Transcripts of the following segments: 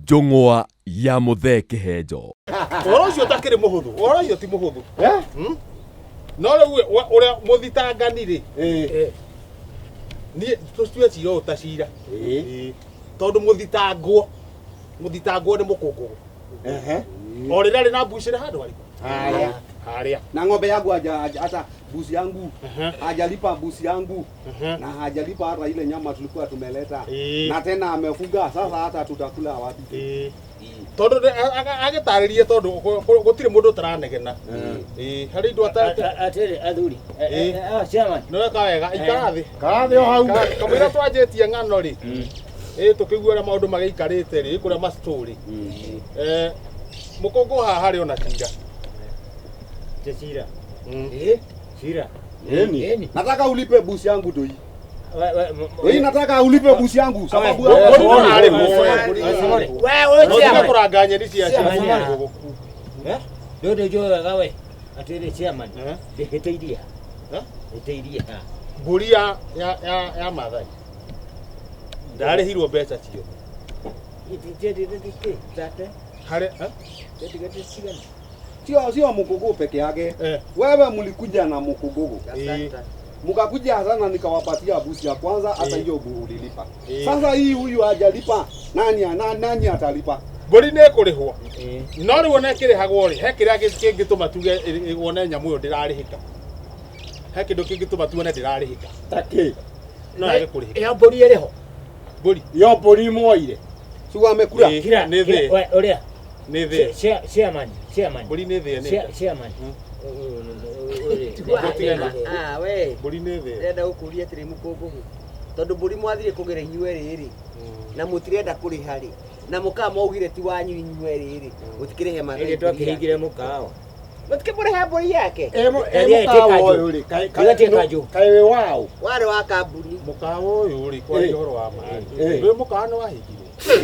Njung'wa ya Muthee Kihenjo. Oro cio takire muhuthu. Oro cio ti muhuthu. No riu uria muthitangani ri. Ni tucue ciro utacira. Tondu muthitangwo ni mukungu. Orira ri na mbucire handu ari. Haria. Na ng'ombe yangu hata busi yangu hajalipa busi yangu na hajalipa hata ile nyama tulikuwa tumeleta na tena amefuga. Sasa hata tutakula wapi? Tondu agitaririe tondu gutire mundu taranegena hari ndu atiri athuri chairman no ka wega ikarathi o hau kamira twanjetie ng'ano ri tukiguora maundu magiikarite ri kuria ma story mukongo hari ona tinga Chira. Chira. Nini? Nataka ulipe busi yangu doi. Wewe nataka ulipe busi yangu sababu wewe kuranganya ndisi ya chairman. Ndio gawe. Atire chairman. Ndihiteiria. Ndihiteiria. Buria ya Mathai. Ndarihirwo mbeca cio. Tate. Hare Sio mkugugu peke yake. Wewe mlikuja na mkugugu. Mkakuja sana nikawapatia busi ya kwanza hata hiyo ulilipa. Sasa hii huyu hajalipa. Nani atalipa? Bori ne kurihwa. No ri wona kirihagwo ri he kiria kingituma tuge wona nyamu yo ndirarihika. He kindu kingituma tuone ndirarihika. Take. No ri kurihika. Ya bori iriho. Bori. Yo bori moire. Suwa amekula. Ni thi. Uria. Ni thi. Chairman. Bori ni thi ni. Chairman. We. Bori ni thi. Renda gukuria tiri mukungugu. Tondu bori mwathire kugera inyue riri. Na mutirenda kuriha ri. Na mukaa maugire ti wanyu inyue riri. Gutikirehe Mathai. Ile twakihingire mukao. Mutikimurihe bori yake. Mukao uyu ri. Kaiwe wao. Wari wa kambuni. Mukao uyu ri kwa ihoro wa maani. Ndio mukao no wahingire.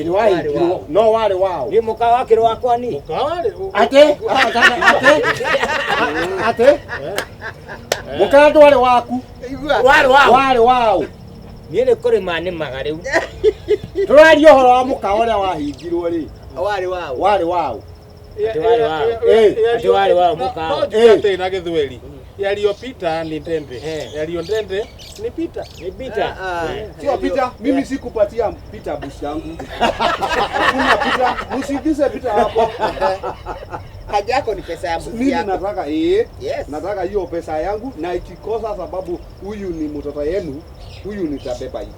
Ni wahingire. No wale wao. Ni mukao wake wakwa ni. Mukao wale. Ate. Mukao wale waku. Wale wao. Niene kore mane magare. Turari ohoro wa mukao ule wahingirwo ri. Wale wao. Wale wao. Ati wale wao mukao. Na githweri. Yalio Peter ni Ndende. Yalio Ndende ni Peter. Ni Peter. Sio Peter, mimi sikupatia Peter busi yangu. Kuna Peter, msikize Peter hapo. Haja yako ni pesa ya busi Mimi yako. nataka Yes. nataka hiyo pesa yangu na ikikosa sababu huyu ni mtoto yenu, huyu nitabeba hii.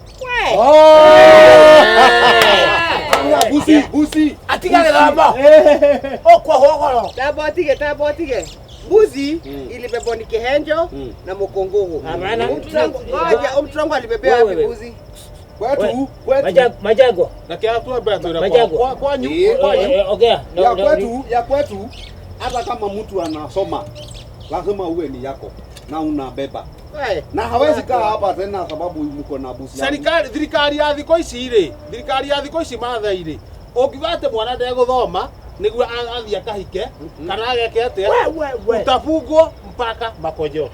Busi. Atigale lamba. Okwa hogoro. Tabotige. Buzi ilibebwa ni Kihenjo na mukungugu. Umtrongo alibebea wapi buzi? Kwetu. Majangwa. Na kia tu abaya tu kwa nyu. Okay. Ya kwetu hata kama mtu anasoma lazima uwe ni yako na unabeba. Na hawezi kaa hapa tena sababu mko na busi. Thirikari ya thiko ici ri. Thirikari ya thiko ici Mathai ri. Ungigate mwana nde guthoma niguo athia kahike kana ageke atia utafungwo mpaka makojo.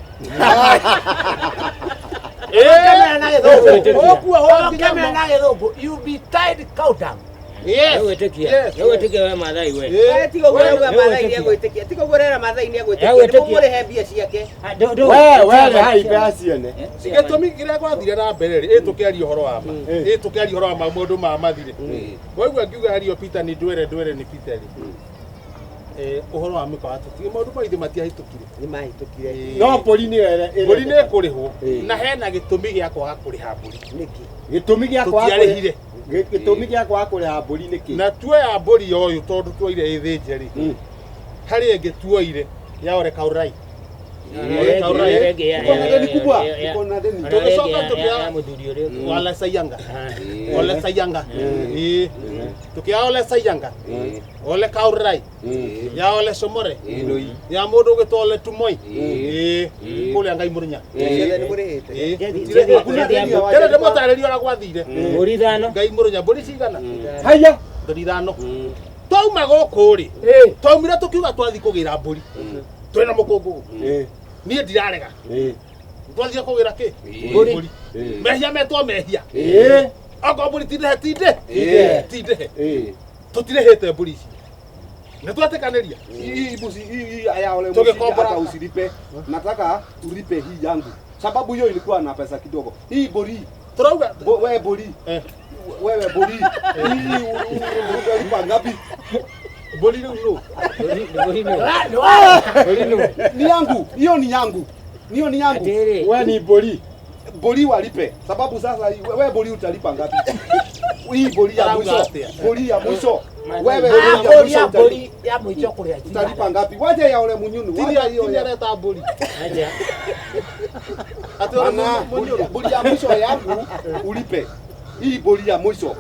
You be tied cow down. Yes. Wewe tekia wewe Mathai wewe. Tigo gorera Mathai ni agwitikia. Tigo gorera Mathai ni agwitikia. Mumure mbia ciake. Wewe hai pesa ne. Sigetumi kire gwathire na mbere ri tukiaria horo wa ma. Tukiaria horo wa maundu ma mathire. Koguo ngiuga hario Peter ni ndwere ni Peter ri. Uhoro wa mika watutige maundu maithe matiahitukire. Ni mahitukire. No bori ni wele. Bori ni kurihwo na hena gitumi gia kwaga kuriha bori. Niki. Gitumi gia kwaga kurihire. Gitumi gia kwaga kuriha bori niki. Na tuoya bori oyu tondu tuoire ithinje ri. Hari engi tuoire ya ore kaurai. Kuna deni. Tukisoka tukia wala sayanga. Ole sayanga. Tukia ole sayanga. Ole kaurai. Ya ole somore. Ya mundu gitole tumoi. Kule Ngai murinya. Kera demo tareri ora gwathire. Muri thano. Ngai murinya buri cigana. Haya. Buri thano. Twauma goku ri. Twaumira tukiuga twathi kugira mburi. Twena mukungu. Nie ndirarega. Twathie kugira ki? Mburi. Mehia metwa mehia. Ogo mburi tinde. tutirehete mburi ici na twatekaniria Hii busi hii aya ole Tungekomboa- hata usilipe. Nataka ulipe hii yangu. Sababu hiyo ilikuwa na pesa kidogo. Hii bori. turauga Wewe bori. Wewe bori. Hii unalipa ngapi? mburi riu no Ni yangu. Hiyo ni yangu. Hiyo ni yangu. Wewe ni boli. Bori walipe. Sababu sasa wewe bori utalipa ngapi? Hii bori ya mwisho. Bori ya mwisho. Wewe bori ya mwisho ya mwisho kuria utalipa ngapi? Waje ya ole munyunu. Waje hiyo tiria ya reta mburi aja ati ona Ana munyuru bori ya mwisho yangu ulipe. Hii bori ya mwisho.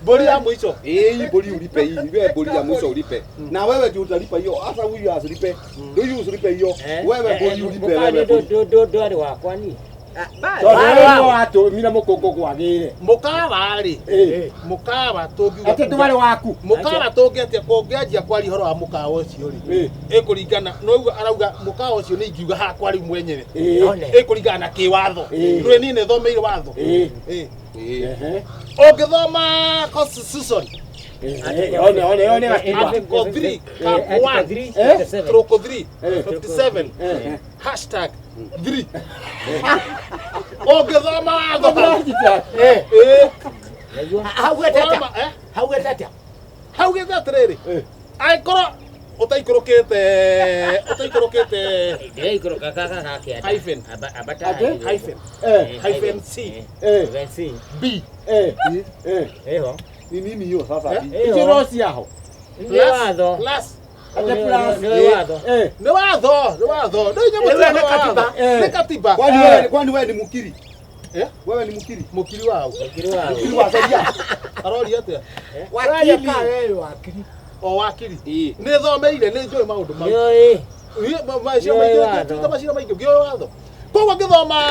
mburi ya mwisho Hii bori ulipe hii. Wewe bori ya mwisho ulipe. Na wewe ndio utalipa hiyo. Hata huyu asilipe. Ndio huyu usilipe hiyo. Wewe bori ulipe wewe. bori. ndo wakwa ni Wewe watu mina mukoko kwagire. mukawa ri mukawa tungiuga Ati ndwari waku. mukawa tungiatia kungianjia kwari horo wa mukawa ucio ri ikuringana no arauga mukawa ucio ni ingiuga hakwa ri mwenyewe ikuringana na kiwatho ndwe ni ne thomeire watho ungithoma constitution One article 3 cap 1 stroke 3 57 hashtag 3 ungithoma watho haugete atiriri aikorwo utaikorokete hyphen hyphen c b Ni nini hiyo sasa? Ikirosi yaho. last Eh. ni watho ni katiba Kwani wewe ni mukiri? Wewe ni mukiri? mukiri wao Mukiri wa sheria. arori atia wakili o wakiri ni thomeire ni njoi maundu mau macira maingi ngio watho koguo ngithoma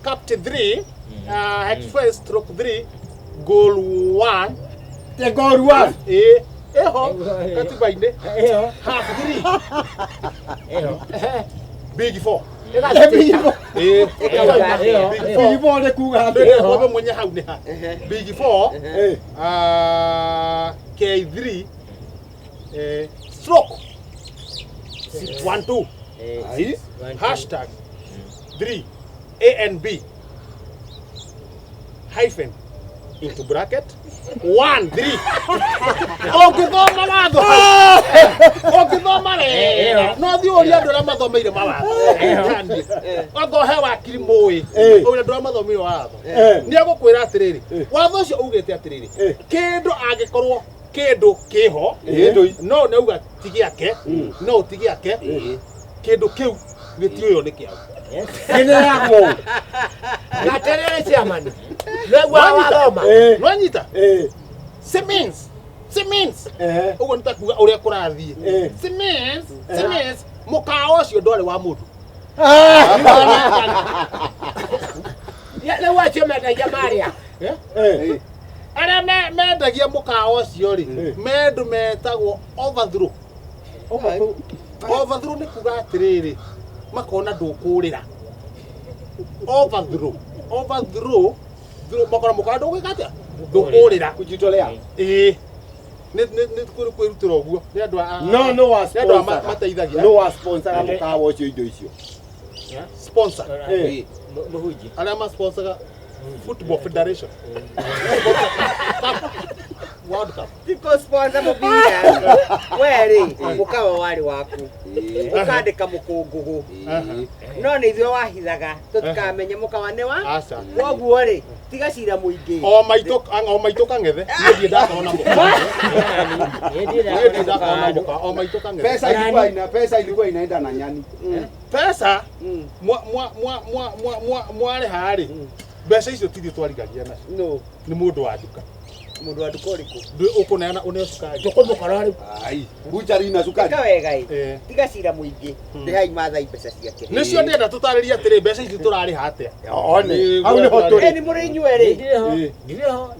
capt 3 head first stroke 3 goal 1 Te gorua. eho katiba-ini half 3 big 4 Ibone kuga. wewe mwenye hau ni ha big 4 K3 stroke 12 hashtag 3 A and B hyphen into bracket 1 3 ongithoma watho ongithoma re no thiuria andu aria mathomeire mawatho ongohe wakiri mui uria andu aria mathomeire watho ni agukwira atiriri watho ucio ugite atiriri kindu angikorwo kindu kiho no nauga tigiake no utigiake kindu kiu gitioyo ni kiao Ene yako. gaterere ciamani negwa wathoma nwanyita Siemens uguo nitakuga uria kurathie Siemens mukawa ucio ndwari wa mundu ya wacho mendagia maria aria mendagia mukawa ucio ri mendu metagwo overthrow ni kuga atiriri makona ndukurira overthrow makona mukana ndugika atia ndukurira Kujitolea. ni kwirutira uguo ni andu No wa sponsor. mateithagia No wa sponsor mukawa ucio indo icio. sponsor muhuji aria ma sponsor football federation World Cup Tiko sponsor mubira. Weri mukawa wari waku. Ukandika mukungugu. No ni ithwe wahithaga tutikamenye mukawa ni wa. aca Woguo ri tigacira muingi. o maito kang'ethe ni ndakona Pesa ilikuwa inaenda na nyani. pesa mware hari mbeca icio tithio twarigagia nacio No. ni mundu wa nduka Mundu wa dukoriku. ukuneana une sukari tukumukora ri Ai, buchari na sukari. Ika wega tigacira muingi. Ndihai matha imbeca ciake. nicio ndenda tutariria atiri mbeca ici turari hatia One. Au ni hotori. Ni muri inyueri. ndireho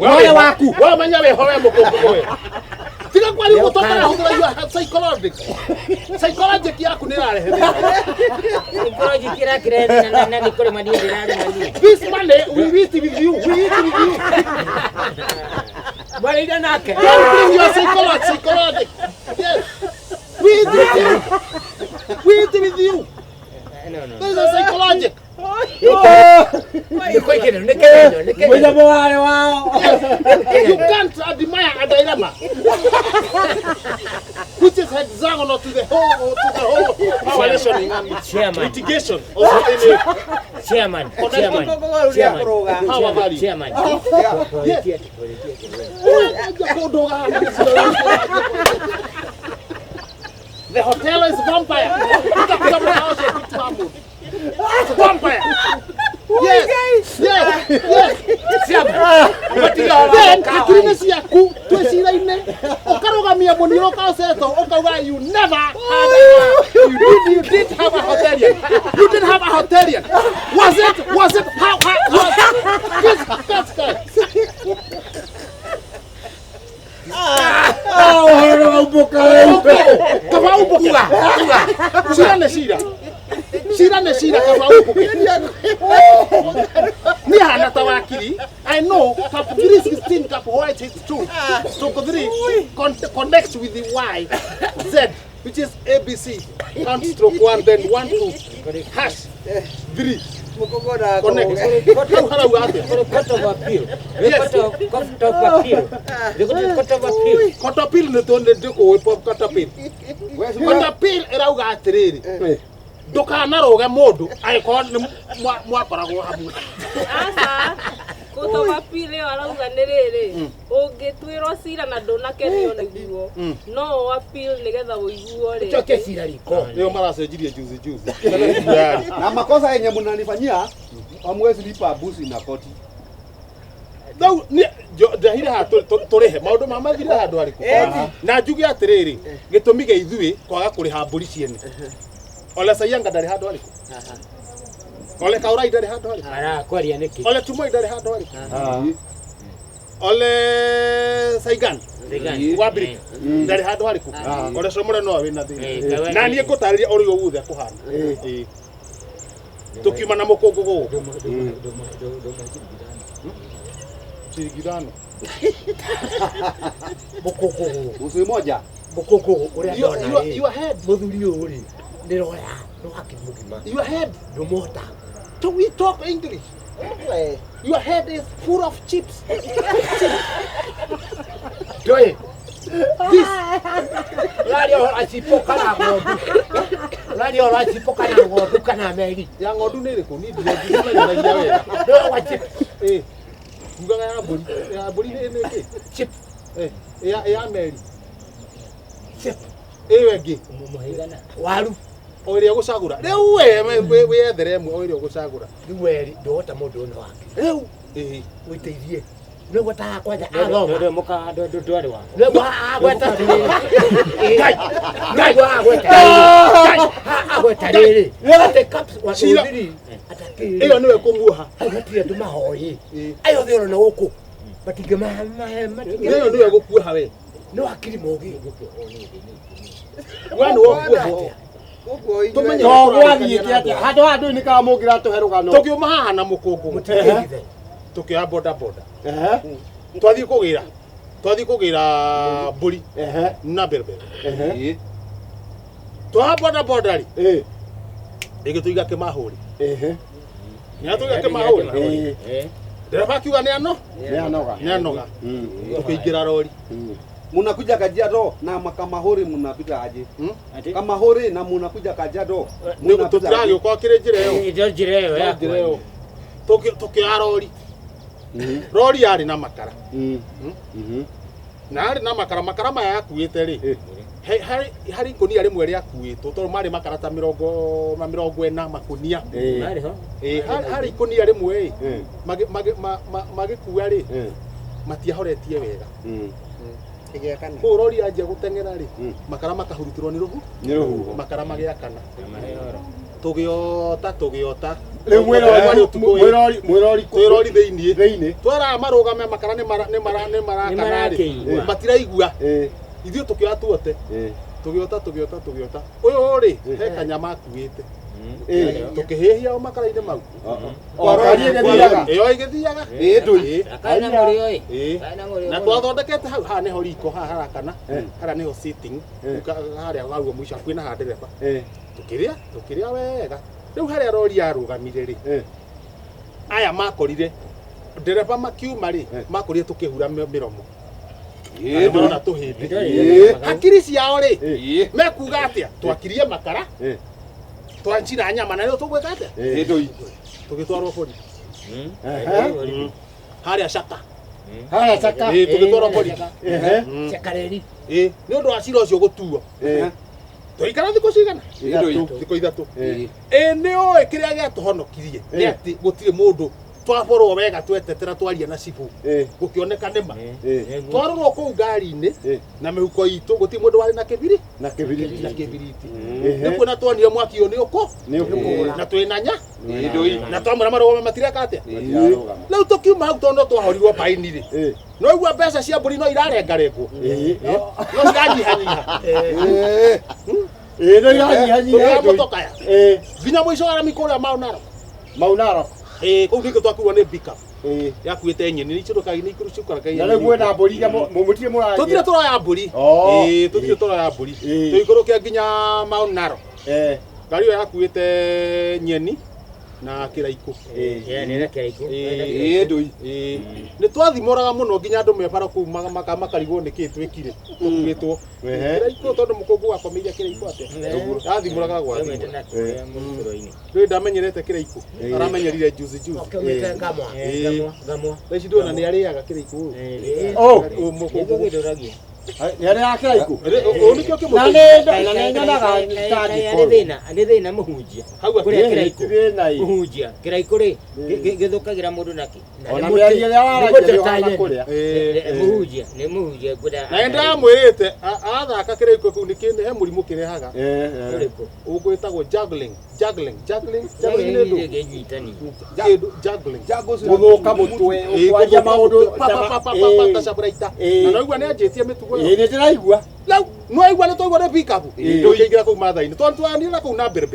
Wale waku. wewe manya weho we mukungu we tiga kwa Ari gutokana huthira psychologic yaku ni rarehe. Psychologic ira kireni na ni kore madi ndirari madi. This Monday we meet with you. Bali nake. Bring your psychologic. Yes. We eat with you. No. This is psychologic. Ni kwa kile. Mmoja wale wao. You can't admire a dilemma. Which is hexagonal to the whole violation and litigation of chairman. The hotel is vampire. It's vampire. Yes. Then akirisi yaku twesiraine okarogamia moniro ka seto okauga you never had you did have a hotelian. You didn't have a hotelian. Was it how this guy? Shira kama ubuke. Ni hana tawakili. I know cap 316 cap white is true. So 3 connects with the Y Z which is ABC. Count stroke 1 then 1 2 hash 3. Connect. Cut of appeal. Cut of appeal ne tonde deko we pop cut appeal. Cut appeal erauga atiriri. Ndukanaroge mundu agikora ni mwakoragwo hamwe. Asa kutoka appeal arauga ni riri ungitwirwo cira na ndunakenio niguo no appeal nigetha uiguo ri choke cira riko leo maracenjirie juzi na makosa yenye mnanifanyia amwezi lipa busi na koti. No ni ndahire ha turihe maundu mamathire handu ariku na njugi atiriri gitumi geithui kwaga kuriha mburi ciene. Ole sayanga ndari handu ariku ole kaurai ndari handu ariku ara kwaria niki ole tumoi ndari handu ariku ole saigan wabiri ndari handu hariku ole somore no wina thini na nie ngutariria uri oguthe kuhana tukiuma na mukungu go chirigirano Mukungu usi moja mukungu uri andona your head muthuri uri ndirora no hakimugima your head no mota do we talk English? Your head is full of chips. Doe. This. Radio asipoka na ngodu. Radio asipoka na ngodu kana meri. Ya ngodu ni riku ni ndio na ya wera. No wa chip. Nganga ya buri ni ki? Chip. Ya meri. Chip. Wegi. Muhigana. Waru. Oiria gucagura. Riu we ethere mwe oiria gucagura. Riu we ndota mundu no wake. Riu witeithie. Nä gweta kwanja Ndå må ka ndå ndwarä wa nä gweta agweta rä rä iyo niwe kumuha agatire ndå mahoä ayo thä ona gå kå matingä iyo niwe gukuha we nä wakiri mogä wani wokuha tumenye twathiä kä atä handå ha ndå nä ka må ngä ratå he rå gano tukiuma haha na mukungu tukia boda twathie kugira mburi na berbere twa boda ri igituiga kimahuri ni atuiga kimahuri ndiraba kiuga ni anoga tukiingira rori munakuja Kajiado na makamahori mnapita aje? Kamahori na munakuja Kajiado ndio tutiragio kwa kire njira iyo ya tukia rori rori yari na makara na ari na makara maya yakuite ri hari konia rimwe ri akuitwo to mari makara ta 40 makonia mari ho hari konia rimwe magikuwa ri matiahoretie wega igekana ko rori anje gutengera ri makara makahurutirwo ni ruhu makara magiakana tugiota rä mwirori thiini twara marugame makara ni marakana ri matiraigua Ithuĩ tũkĩoya tuote. Tũgĩota. Ũyũ rĩ, he kanyama akuĩte. Tũkĩhĩhia o makara-inĩ mau. Ĩyo ĩgĩthiaga. Na twathondekete hau haha nĩho riko haha harakana. Harĩa nĩho sitting. Harĩa hau mũico hakuhĩ na ha ndereba. Tũkĩrĩa wega. Rĩu harĩa rori yarũgamire rĩ. Aya makorire ndereba makiuma rĩ, makorire tũkĩhura mĩromo. Marona tũhĩndĩ. Hakiri ciao rĩ, mekuga atĩa? Twakirie makara. Twanjina nyama na rĩu tũgwĩka atĩa? Tũgĩtwarwo borithi. Harĩa Caka. Tũgĩtwarwo borithi. Chakareri. Nĩ ũndũ wa cira ũcio gũtuo. Tũikara thikũ cigana? Thikũ ithatũ. Nĩ ũĩ kĩrĩa gĩatũhonokirie nĩ atĩ gũtirĩ mũndũ twaborwo wega twetetera twaria na cibu gũkĩoneka nĩma. Twarorwo kũu ngari-inĩ na mĩhuko itũ gũtirĩ mũndũ warĩ na kĩbiriti. Nĩ kuona tuonire mwaki ũyũ nĩ ũkũ na twĩna nya na twamũra marũgama matireka atĩa. Rĩu tũkiuma hau tondũ twahorirwo baini rĩ, no igua mbeca cia mbũri no irarengarengwo, no ciranyihanyiha. No iranyihanyiha mũtokaya nginya mũico wa rami kũrĩa Maunaro. Kũu nĩkĩo twakuirwo nĩ pickup yakuĩte nyeni icũrũkaga-inĩ ikũrũ ciũkaraga. Na rĩu mwĩna mbũri iria mũtirĩ mũragia. Tũtirĩ tũroya mbũri. Tũtirĩ tũroya mbũri. Tũikũrũkia nginya Maunaro. Ngari ĩyo yakuĩte nyeni na kĩraikũ. Nĩ twathimũraga mũno nginya andũ mebara kũu makarigwo nĩkĩ twĩkire tũkuĩtwo kĩraikũ tondũ mũkũngũ wakomeire kĩraikũ atĩa. Yathimũraga gwathimũra. Rĩu ndamenyerete kĩraikũ, aramenyerire juice. Ici ndona nĩ arĩaga kĩraikũ ũyũ. Mũkũngũ gĩdoragia. Nĩ ya kĩraikũ. Ũyũ nĩkĩo kĩmũtĩ. Na nĩ nyonaga nĩ thĩna mũhunjia. Kũrĩa kĩraikũ mũhunjia. Kĩraikũ rĩ gĩthũkagĩra mũndũ naki. Ona mĩario ya waragia kũrĩa. Mũhunjia nĩ mũhunjia ngũda. Na ndamwĩrĩte athaka kĩraikũ kĩu nĩ he mũrimũ kĩrehaga. Ũgwĩtagwo juggling. Gũthũka mũtwe ũkwanjia maũndũ tacabũraita. Na no igua nĩ anjĩtie mĩtugo. Nĩ ndĩraigua. Rĩu no igua nĩ twaigua nĩ pickup. Tũingĩra kũu matha-inĩ tondũ twanire kũu na Ambere.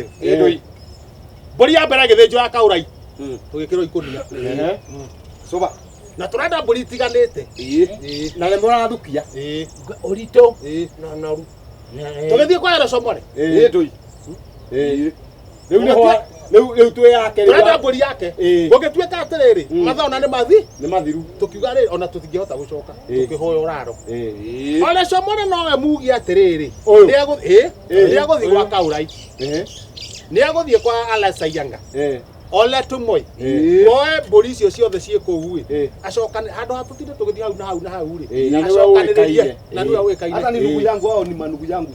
Mbũri ya mbere gĩthĩnjo ya Kaurai tũgĩkĩrwo ikũnia. Na tũrenda mbũri itiganĩte. Na nĩ mũrathukia. Ũritũ na noru. Tũgĩthiĩ kwa Erosomore. Rĩu twĩ yake tũrenda mbũri yake. Gũgĩtuĩka atĩrĩrĩ mathaa ona nĩ mathiru. Tũkiuga rĩrĩ ona tũtingĩhota gũcoka tũkĩhoya ũraro. Erosomore nowe mugie atĩrĩrĩ nĩagũthiĩ gwa Kaurai, nĩagũthiĩ kwa Alasayanga ole tũmwe oe mbũri icio ciothe ciĩ kũu ĩ acokane handũ ha tũtinde tũgĩthiĩ hau na hau rĩ acokanĩrĩrie na nĩwe ũĩkaine. Hata ni ndugu yangu hao, ni manugu yangu.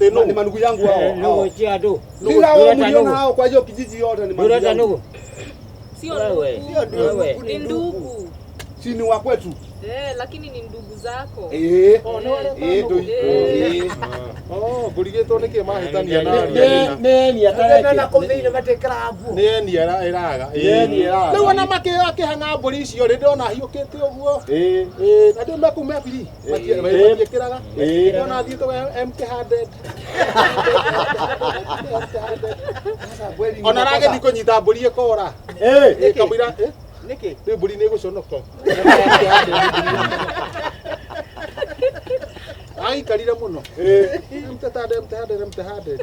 Ni manugu yangu hao. Ndugu chiado. Sila wao mliona hao kwa hiyo kijiji yote ni manugu yangu. Sio ndugu, ni ndugu. Si ni wa kwetu. Lakini ni ndugu zako. Mbũrigĩtwo nĩkĩ mahĩtania nĩ atareke na kũthĩinĩ matekera nguo. nĩ eraga. Rĩu ona makĩhang'a mbũri icio rĩ ndĩrona hiũkĩte ũguo. Na ndĩ mekũu mebiri matiĩkĩraga. Ndĩrona thiĩtwo empty-handed. Ona aragĩthiĩ kũnyita mbũri ĩkora. Kamũira nĩkĩ rĩu mbũri nĩ ĩgũconoka. Aikarire mũno. Empty-handed.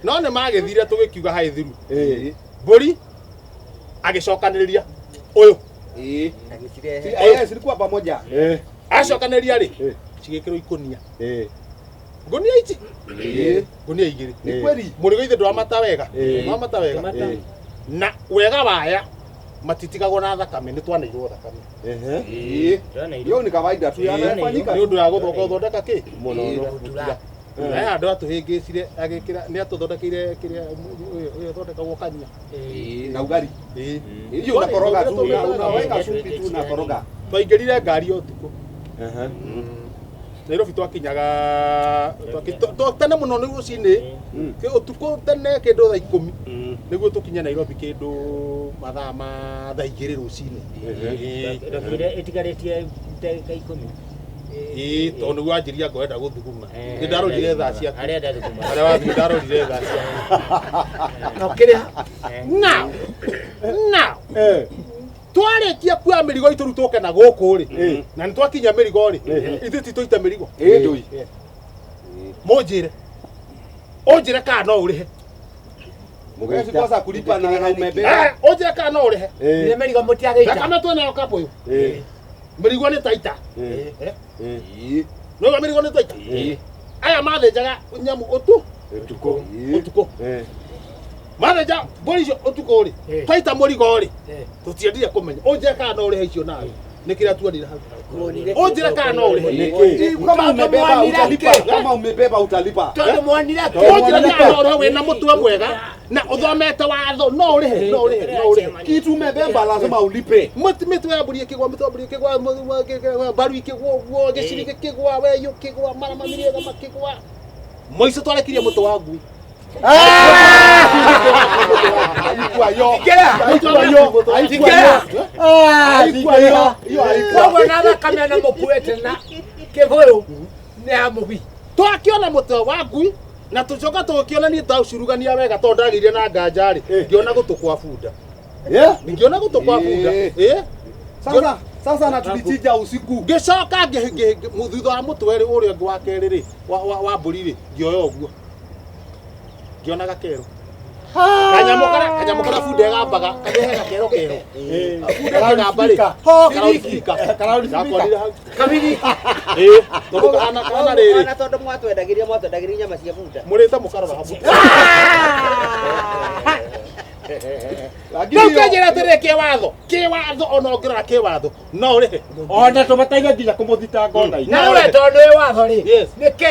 No nĩ magĩthire tũgĩkiuga haĩ thiru. Mbũri agĩcokanĩrĩria ũyũ. Silikuwa pamoja. Acokanĩrĩria rĩ cigĩkĩrwo ikũnia. Ngũnia ici. Ngũnia igĩrĩ. Ni kweli. Mũrigo ithe ndwamata wega. Mwamata wega. Na wega waya matitigagwo na thakame nĩ twanĩirwo thakame. Hiyo ni kawaida tu yanafanyika. Nĩ ũndũ wa gũthondeka kĩ? Mũno. Aya andũ atũhĩngĩcire agĩkĩra nĩ atũthondekeire kĩrĩa ũyũ thondekagwo kanya. Na ugali. Hiyo unakoroga tu, unaweka supu tu unakoroga. Twaingĩrire ngari ũtukũ. Nairobi twakinyaga tene mũno nĩ rũcinĩ ũtukũ tene kĩndũ thaa 10 nĩguo tũkinye Nairobi kĩndũ mathaa ma thaa 2 rũcinĩ. Ĩtigarĩtie ndagĩka 10. tondu wanjiria ngwenda guthuguma ni ndarorire thaa ciaku arenda thuguma ara wathi ndarorire thaa ciaku no kiria now twarikia kuoya mirigo itu rutuke na guku ri na ni twakinya mirigo ri ithu ti tuite mirigo ndui unjire kana no urihe mugesi kosa kulipa na umebeba unjire kana no urihe ile merigo mutiageita kama tu nayo kapo yo mirigo ni taita no mirigo ni taita aya mathenjaga nyamu utuko mathenja mbũri utuko ri taita mũrigo ri tutiendire kumenya unjire kana no urihe icio nayo nikira tuonire hau unjire kana no urihe kama umebeba utalipa tondu mwanire unjire kana no urihe wina mutwe mwega na uthomete watho no urihe kitu umebeba lazima ulipe mitwe ya mbũri ikigwa mbaru ikigwa giciri gikigwa weyo kigwa marama miriega makigwa moico twarekirie mutu wa ngui kamena mukuete na kivuyu ni amubi twakiona mutwe wa ngui na tucoka tukiona ni taucurugania wega tondu ndagirie na nganja ri ngiona gutukwa bunda ngiona gutukwa bunda sasa na tulichinja usiku ngicoka thutha wa mutwe ri uria ngwa keri ri wa mbũri ri ngioya ũguo ngiona gakero kanyamukara bunda gambaga kagehe gakero bunda kagamba ri karaurika kabiri tondu kana riri ona tondu mwatwendagiria nyama cia bunda murite mukarora habu lakini nginyira tere kiwatho ona ngirora kiwatho no urihe ona tubataige nginya kumuthitanga ona na ule tondu wi watho ri niki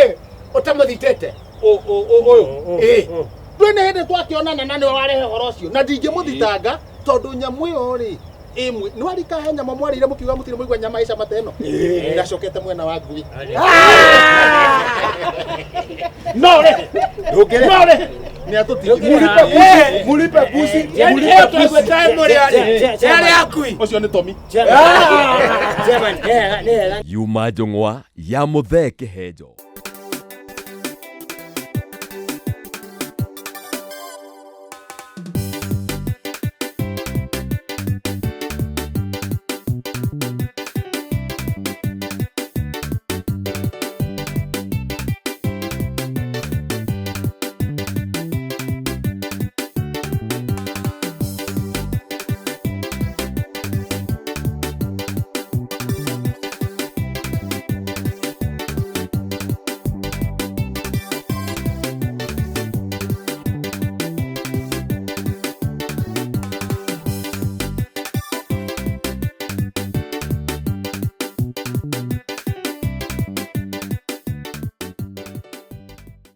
utamuthitete uyu ndwene hindi twakionana na niwe warehe horo ucio na ndingimuthitanga tondu nyamu iyo ri imwe ni warika he nyama mwarire mukiuga mutire muigwa nyama ica mateno ndacokete mwena wa ngui no urihe ni mulipe busi ucio ni Tomi Majangwa ya Kihenjo.